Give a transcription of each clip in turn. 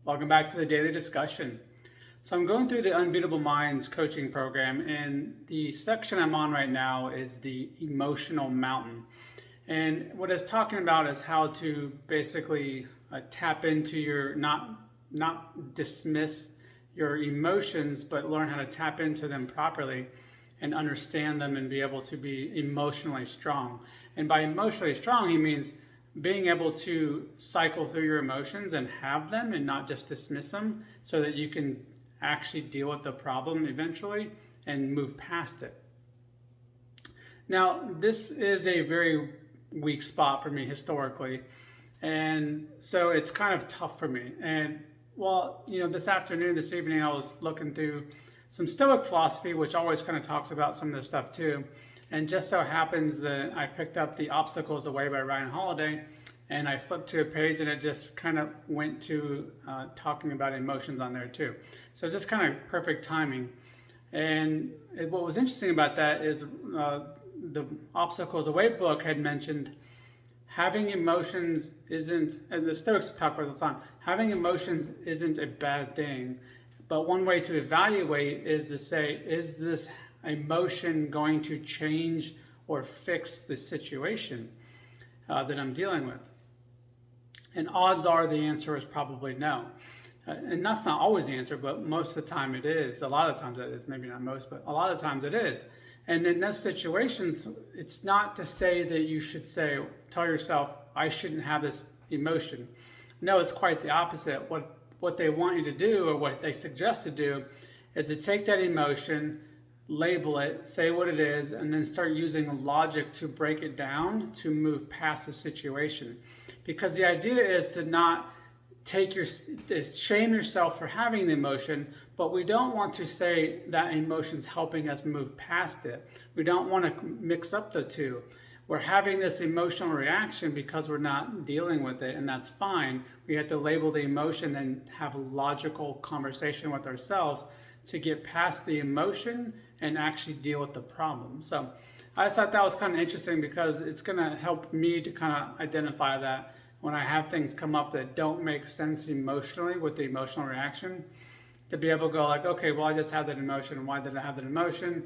Welcome back to the daily discussion. So, I'm going through the Unbeatable Minds coaching program, and the section I'm on right now is the emotional mountain. And what it's talking about is how to basically tap into your not dismiss your emotions, but learn how to tap into them properly and understand them and be able to be emotionally strong. And by emotionally strong, he means being able to cycle through your emotions and have them and not just dismiss them so that you can actually deal with the problem eventually and move past it. Now, this is a very weak spot for me historically, and so it's kind of tough for me. And well, this evening, I was looking through some Stoic philosophy, which always kind of talks about some of this stuff too. And just so happens that I picked up The Obstacles Away by Ryan Holiday, and I flipped to a page and it just kind of went to talking about emotions on there too. So it's just kind of perfect timing. And what was interesting about that is the Obstacles Away book had mentioned having emotions isn't, and the Stoics talk about this on, having emotions isn't a bad thing. But one way to evaluate is to say, is this emotion going to change or fix the situation that I'm dealing with? And odds are the answer is probably no. And that's not always the answer, but most of the time it is. A lot of times it is, maybe not most, but a lot of times it is. And in those situations, it's not to say that you should tell yourself, I shouldn't have this emotion. No, it's quite the opposite. What they want you to do, or what they suggest to do, is to take that emotion, label it, say what it is, and then start using logic to break it down to move past the situation. Because the idea is to not to shame yourself for having the emotion, but we don't want to say that emotion's helping us move past it. We don't want to mix up the two. We're having this emotional reaction because we're not dealing with it, and that's fine. We have to label the emotion and have a logical conversation with ourselves to get past the emotion and actually deal with the problem. So I just thought that was kind of interesting because it's going to help me to kind of identify that when I have things come up that don't make sense emotionally with the emotional reaction, to be able to go like, okay, well, I just had that emotion. Why did I have that emotion?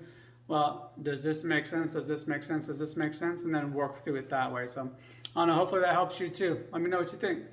Well, does this make sense? Does this make sense? Does this make sense? And then work through it that way. So I don't know, hopefully that helps you too. Let me know what you think.